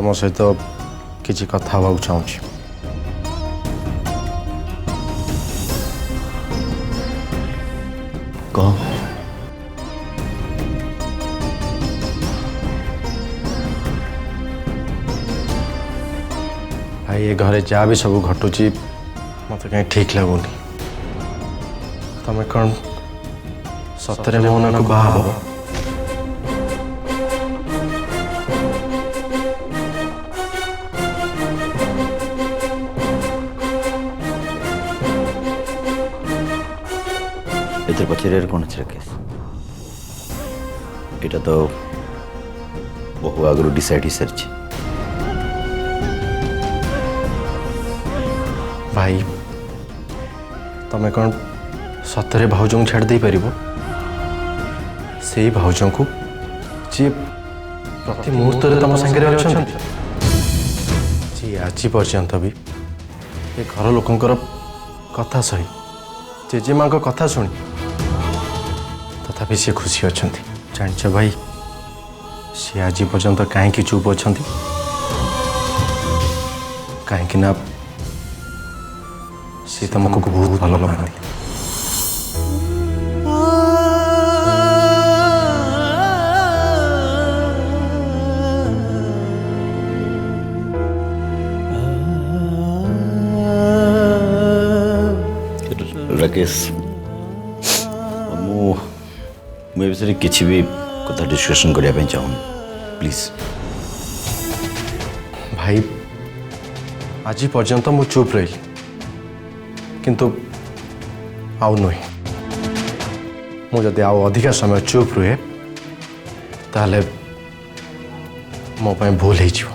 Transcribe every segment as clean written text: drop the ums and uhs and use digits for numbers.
तुम सहित किसी कथा हवा चाहूँगी। कह। भाई ये घरे जहाँ भी सब घटुची मत कहीं ठीक लगुनि। तुम कौन सतरे मोहन को बाहा एथर पचर कौन अच्छे केस এটা তো বহু আগରୁ ডিসাইড ही सारी भाई तमें कौन सतरे भाउज छाड़ दे पार से भाउज को जी प्रति मुहूर्त तुम सागर अच्छा जी आज पर्यंत भी ये घर लोकंर कथा सही जेजेमा कथा शुणी तथापि सी खुशी अच्छा जाच भाई सी आज पर्यंत कहीं चुप अच्छा कहीं ना सी तुमको बहुत भल पाती। राकेश मुझे विषय किसी भी कथा डिस्कशन करने चाहूँ प्लीज। भाई आज पर्यंत मु चुप रही किंतु आउ नुहे मुझे आउ अधिका समय चुप रुहे ताले मो पाए भूल हो जीव।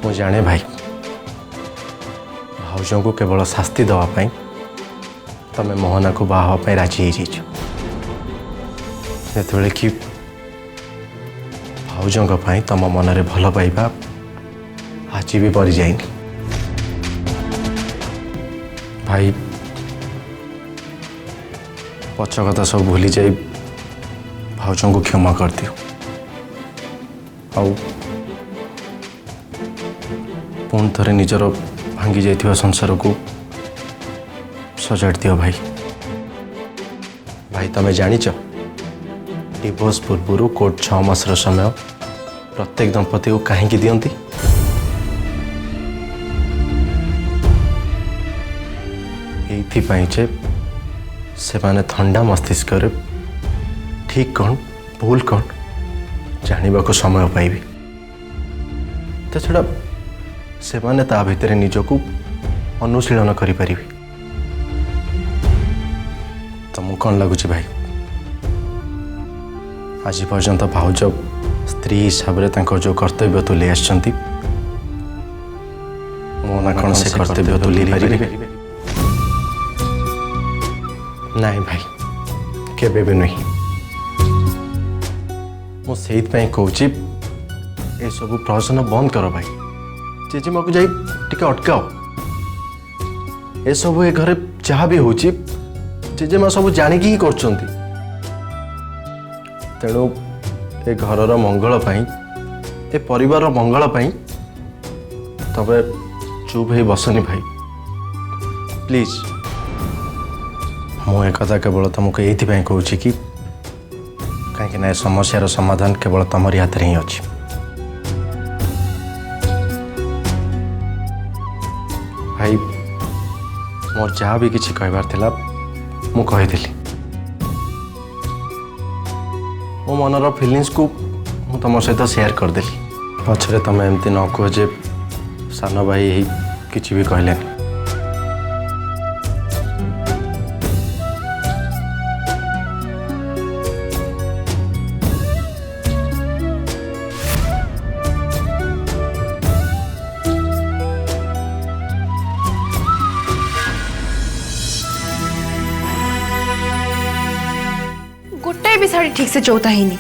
मु जाने भाई भाउज को केवल शास्ति दवापाई तमें मोहना को बाहापी राजी हो जाइछ जेतेबेले कि भाउजों तुम मनरे भल पाइबा आज भी परी जाइनी। भाई पछ कथा सब भूली जाई भाउजों को क्षमा कर दियो पुणी थे निजर भांगी जाइथिबा संसार को सजाड़ दियो। भाई भाई तमें जानिच डिवोर्स पूर्व कोर्ट 6 मास समय प्रत्येक दंपति को कहीं दियंती ये से माने ठंडा मस्तिष्क ठीक कौन भूल कौन जानवा को समय पाइबे तो छड़ा से माने ता भितर निजको अनुशीलन करि परिबे। तुमको कौन लगुच भाई आज पर्यंत भाउज स्त्री हिसाब से जो कर्तव्य तुले आछंती मोना कौन से कर्तव्य तुले पारिबे नहीं भाई केबे भी नहीं। मु सेइत पई कहूची ए सब प्रहसन बंद करो भाई जेजेमा को जाई टिके अटकाओ ए सब ए घरे जहाँ भी होची जेजेमा सब जानिकी ही करछंती तेणु ए घरर मंगल पाई ए परिवार मंगल पाई तबे चुप ही बसनी भाई प्लीज। मु एक कथा केवल तुमको ये कहूँ कि कहीं ना समस्यार समाधान केवल तमरी हाथ ही अच्छी। भाई मोर जहाँ भी किसी कहबार थिला मु कहीदेली मो मनर फिलिंग्स को मु तुम सहित शेयर करदेली पछरे तुम एमती न कह जे सान भाई किसी भी कहलेनी। गोटाए भी शाड़ी ठीक से चौथा ही नहीं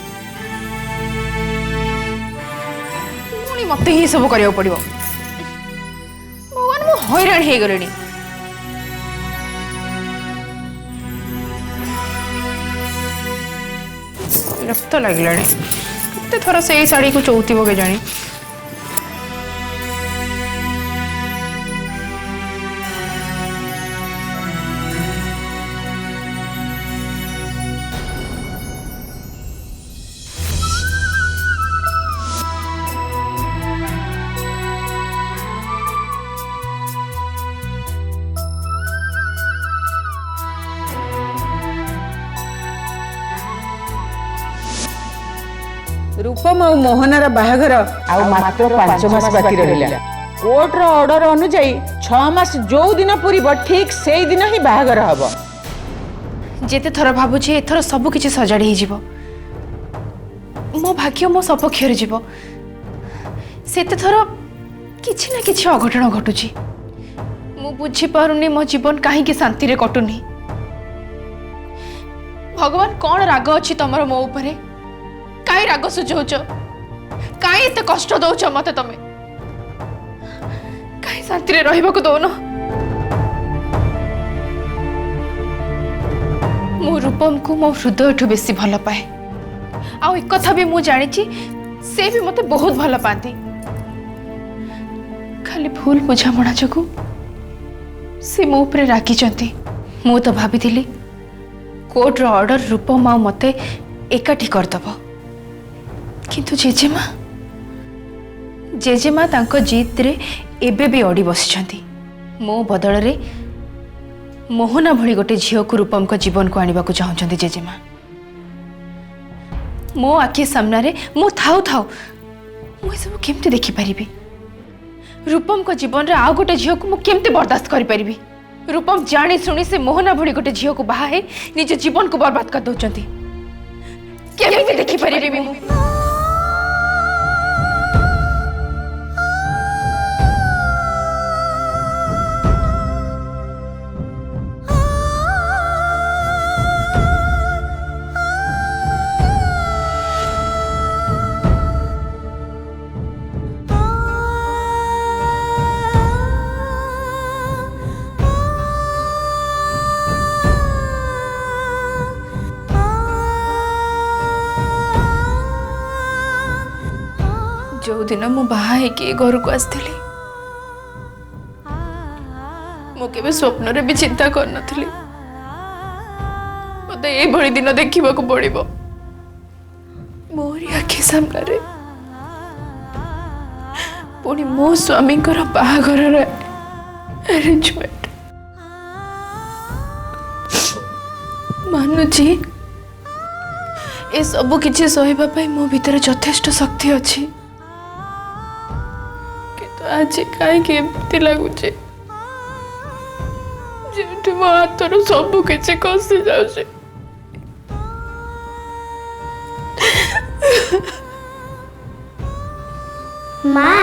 मत ही सब करिया पड़ो भगवान मु हैरान हो गले। ବିରକ୍ତ ଲାଗିଲାଣି କେତେ ଥର ସେଇ ଶାଢ଼ୀକୁ ଚଉଥିବ କେଜାଣି। रूपम और मोहनार बाहाघर आउ मात्र 5 मास बाकी रहिला। कोर्टर ऑर्डर अनुଯାयी 6 मास जो दिन पूरी ठीक से दिन ही बाहाघर हबो। जेते थर भाबुची एथर सब किछि सजाड़ी ही जीवो। मो भाग्य मो सपक्ष रे जीवो। सेते थर किछि ना किछि अघटन घटुची। मु बुझी पारुनी मो जीवन काहे के शांति रे कटुनी। भगवान कौन राग अछि तमरो मो ऊपरे? काई राग सुझौच? काई एते कष्ट दौच मते तमे? काई शांति रे रहबा को दोनो? मो रूपम को मो हृदय ठु बेसी भल पाए। आ एक कथा भी मु जानि छी से भी मते बहुत भल पाती। खाली भूल बुझामणा जकू से मो ऊपर राखी चंती। मु तो भाबीथिली कोर्ट रो ऑर्डर रूपम आ मते एकाठी कर दबो। किंतु जेजेमा तांको जीत रे एबे भी अड़ी बसिछंती। मो बदल रे मोहना भली गोटे झियो को रूपम को जीवन को आनिबा को चाहछंती जेजेमा। मो आखि सामना रे मो थाउ थाउ मु सब केमते देखि परिबी? रूपम को जीवन रे आ गोटे झियो को मु केमते बर्दाश्त करि परिबी? रूपम जानी सुनी से मोहना भली गोटे झियो को बाहा है निज जीवन को बर्बाद कर दउचंती। केमते देखि परिबी मु? जो दिन मु बाहा के घर को आसली मु केबे स्वप्न रे भी चिंता कर नथली मते ए भली दिन देखिबा को पड़िबो। मोरी आखि सामना रे पुणी मो स्वामी बाहाघर अरेंजमेंट। मानुची ए सब किछि सहिबा पई मो भीतर यथेष्ट शक्ति अछि। आज कहीं लगुचे जेठी मो हाथर सब किसी खसी जाउचे। माँ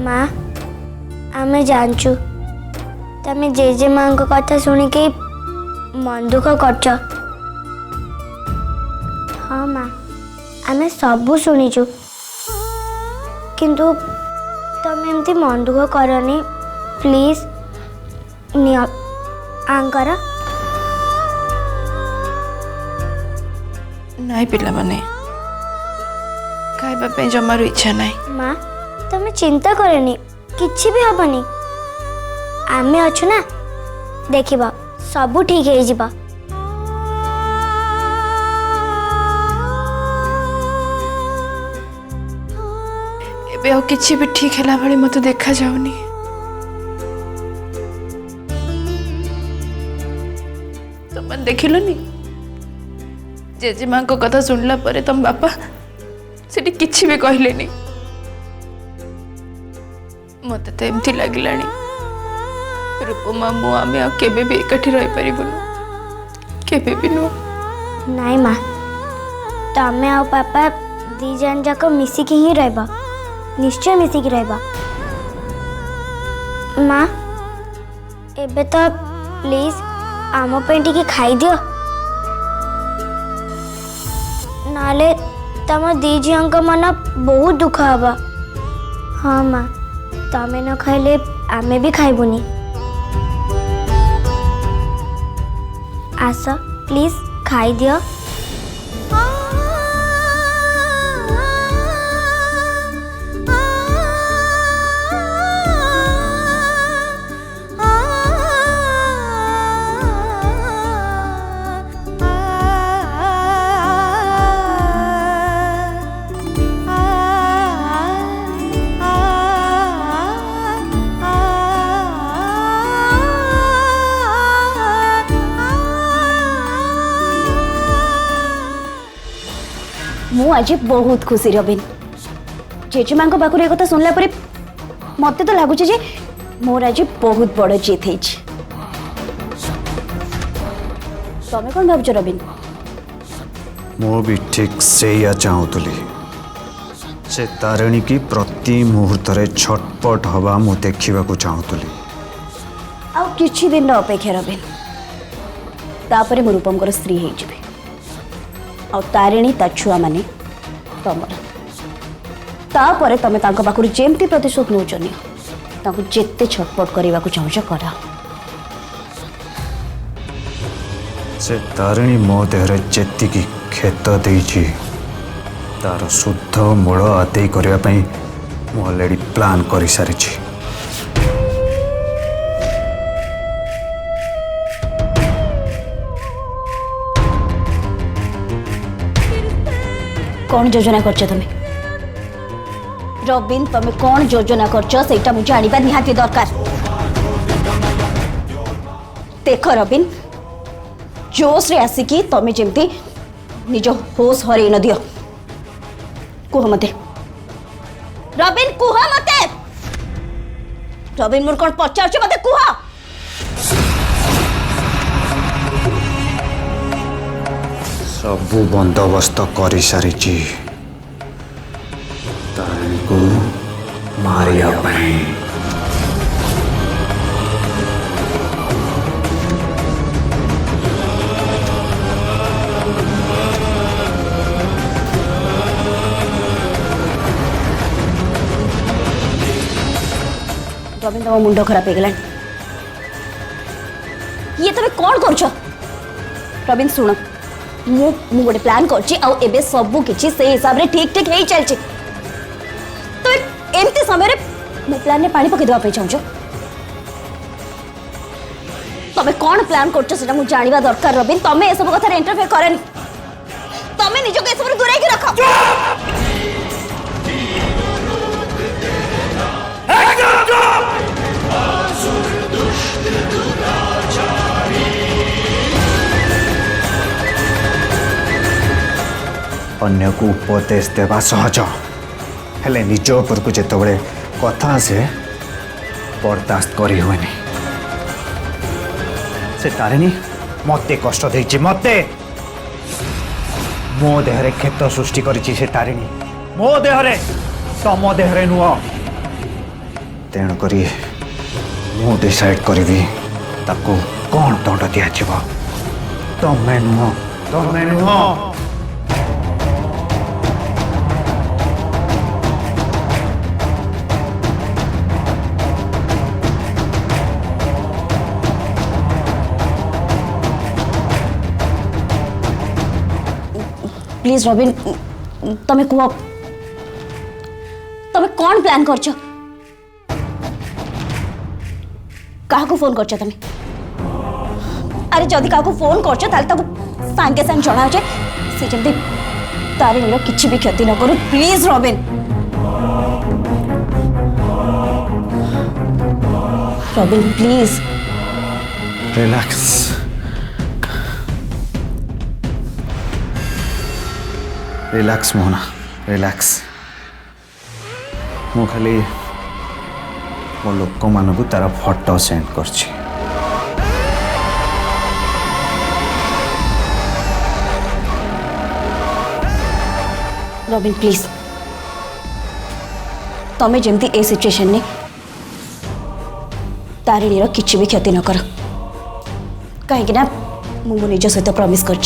माँ आमे जानचु तमे जेजे माँ को कथा सुनी के मन दुख करछ। हाँ माँ आमे सबू शुणीचु किंतु तमे एमती मन दुख करनी प्लीज निय आंकर। नाई पिला माने खाइबा पे जमारू इच्छा नाई। माँ तमे चिंता करनी किछि भी हबनी आमे अछु ना देखिबा सबू ठीक है जिबा। एबे और किछि भी ठीक हैला भली मते देखा जाउनी। तुम देखिलनी जेजेमा को कथा सुनला परे तुम बापा सेठी किछि भी कहलेनी। मते तो एमती लागिलानी रूपमा मु आमे आ केबे भी एकठी रही परिबुनु केबे भी नो। नाई माँ तमे आ पापा दी जन जाक मिसिकी ही रहबा निश्चय मिसिकी रहबा। माँ एबे तो प्लीज आम पे टिके खाई दियो नाले तम दी झील मन बहुत दुख हवा। हाँ माँ तमें न खाइले आमे भी खाइबुनी। आस प्लीज खाई दियो। मु आज बहुत खुशी रबिन जेजेमा पाखर एक शुणला मत तो लगुच जे मोर आज बहुत बड़ जीत है। तमें कौन भावुच रबिन? मु भी ठीक से या चाहूली से तारिणी की प्रति मुहूर्त छटपट हवा मु देखा चाहूली। आउ किछि दिन अपेक्षा रबिन तापर मु रूपम स्त्री हो आ तारिणी ता छुआ माने तमर तापर तमें पाखर जेमती प्रतिशोध नौचनी जेते छटपट करने को चाहूच कर। से तारिणी मो देहरे जेति क्षत देइछि तार शुद्ध मूल आदाय करने मु ऑलरेडी प्लान कर सारी। कौन योजना करछ तमें रबिन? तमें कौन योजना करछ सेटा मुझे जानिबा निहाती दरकार। देख रबिन जोश रे आसिकी तमें जेमती निज होश हरई न दियो। कुह मते रबिन, कुह मते रबिन मोर कौन पचार मते कुह। सबू बंदोबस्त कर सारी तारिणी को मारिया पाई। रबिन तम मुंड खराब हो गला। ये तमें कौन करछ? रबिन सुन मु गोटे प्लान करछि आ एबे सबु किछि से हिसाब रे ठीक ठीक हेई चलछि। तो एमती समय रे मु प्लान ने पानी पके देबा पे चाहूछ। तमे कौन प्लान करछ सेटा मु जानिबा दरकार रबिन। तमे ए सब कथा रे इंटरफेयर करनी। तमे निजो के सब रे दूराई के रख। अन्य को उपदेश देवा सहज हेले निज उपर को जिते कथा से बर्दाश्त करी हुएनी। से तारिणी मते कष्ट देछि मते मो देहरे क्षत सृष्टि करिछि। से तारिणी मो देहरे तम देहरे नुह तेणु करी मु डिसाइड करी ताको कौन दंड दिया तमें नुह तमें नुह। प्लीज रबिन तमें कह तमें कौन प्लान करछ? काहाको फोन करछ तमें? अरे जदि काहाको फोन करछ ताले ताको सांगे सांग जणा जे से जल्दी तारिणीर किछि भी क्षति न करू। Please Rabin. Rabin please relax relax Mohana relax. मु खाली मो लोक मानू तार फोटो सेंड करछि। रबिन प्लीज तमें जमती ए सिचुएशन ने तारिणीर किछि भी क्षति न कर कहीं ना मु मो निज सहित प्रमिस कर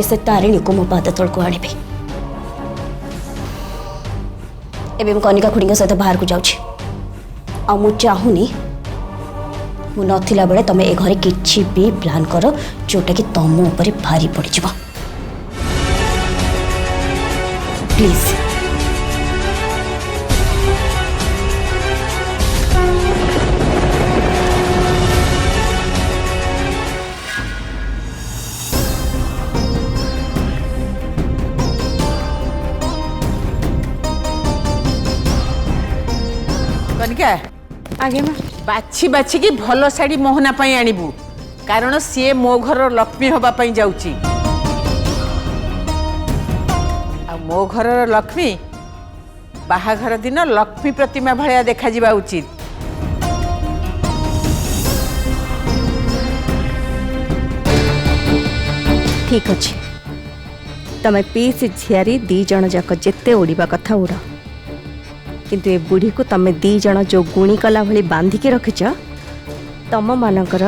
से तारिणी को मो पाद तल को आनिबी एवं कनिका खुड़ी सहित बाहर को जाऊँ आ मु चाहूनी मु नथिला बेले तमे ए घरे किछि भी प्लान कर जोटा कि तम ऊपर भारी पड़ जाव प्लीज। कनिका आगे माँ बाछि बाछि की भल शाढ़ी मोहना पाई आनिबू कारण सी मो घर लक्ष्मी हवा पाई जाउची आ मो घर लक्ष्मी बाहाघर दिन लक्ष्मी प्रतिमा भलिया देखा जिबा उचित। ठीक अच्छे तमें पीस झियारी दी जन जाक जेते उड़ीबा कथा उड़ किंतु ए बुढ़ी को तमें दी जन जो गुणी कला भली बांधिकी रखिच तम मानकर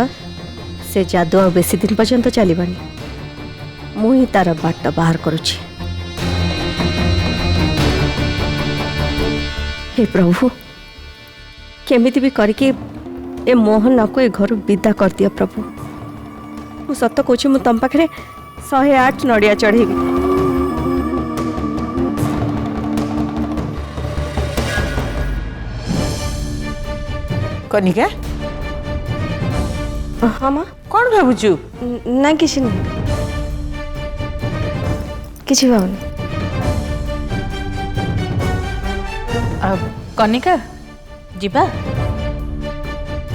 से जादू आ बेसी दिन पर्यंत चलबानी मुही तार बाट बाहर करुछि। हे प्रभु केमिति भी करके ए मोहन को ए घर विदा कर दिया प्रभु मु सत कहूँ मु तम पाखे 108 नड़िया चढ़ेबी। कनिका हाँ माँ कौन भाबुचु? ना किसी नहीं किसी भावनी कनिका जीवा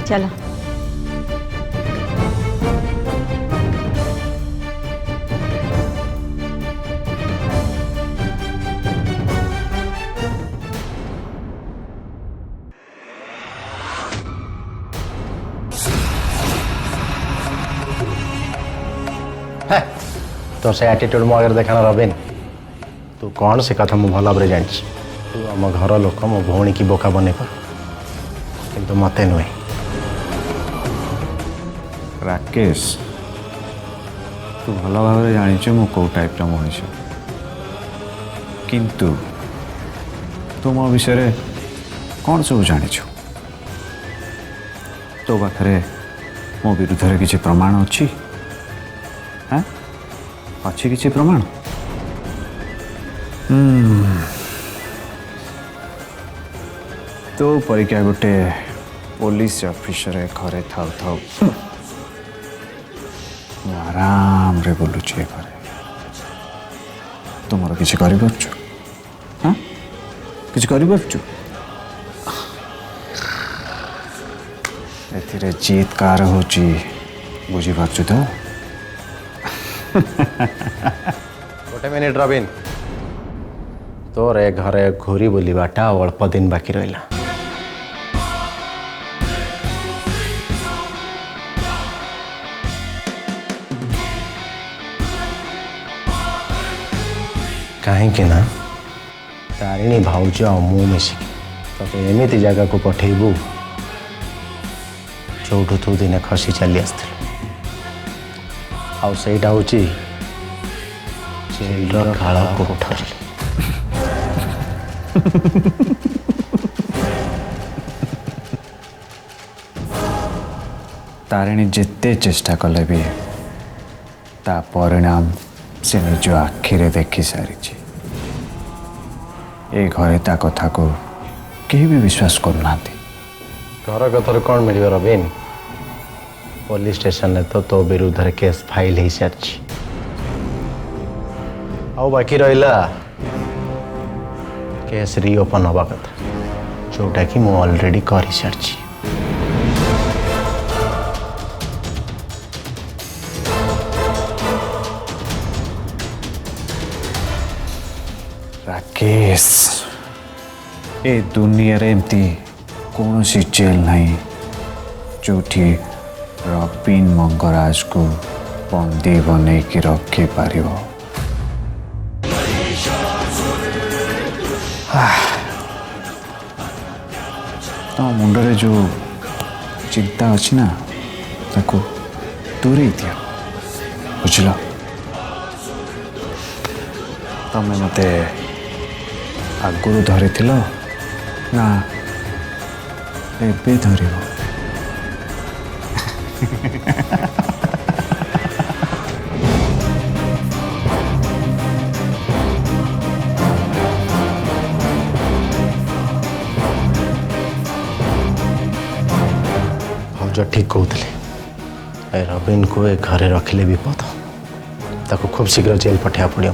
चलो तो से एटीट्यूड मो आगे देखना रबिन तू कौन से कथा मुझे भल भाव जानी तू आम घर लोक मो भौणी की बोका बन किंतु मते नुहे। राकेश तू भल भाव जानी मु कौ टाइप मनीष किंतु तू मो विषय कौन सब जानी तो पाखे मो विरुद्ध किसी प्रमाण अच्छी हाँ अच्छी किसी प्रमाण तो परीक्षा गोटे पुलिस ऑफिसर घरे थाउ थाउ आराम रे बोलुचे घरे तुम किसी कर हाँ किसी कर एथिरे जीत कार होची बुझी पारछु तो गोटे मिनिट रबिन तोर ए घरे घूरी बुलवाटा अल्प दिन बाकी रहा कहीं ना तारिणी भाउज आ मु मिसिक तो एमती जगह को पठेबू जोठू तू दिने खसी चली आसथिलु आईटा हूँ जेलर काला कोठरी। तारिणी जिते चेष्टा कले भी ता परिणाम से निज आखिरे देखी सारी ए घरे ता कथा को केही भी विश्वास करना घर कथर कौन मिल रबिन पुलिस स्टेशन ने तो विरुद्ध केस फाइल हो सारी आउ बाकी रहा केस रिओपन हवा कथा जोटा कि मु ऑलरेडी कर सारी। राकेश ए दुनिया रे एमती कौन सी जेल नहीं जोठी रबिन मंगराज को बंदी बने की रखे पारिबो। तो मुंडरे जो चिंता अच्छी ना ताको दूरे दिया बुझल तमें मते आगुरी धरी ना एबे धरिब भाउज ठीक कहते रवीन को ए घरे रखिले विपद ताको खूब शीघ्र जेल पठा पड़ो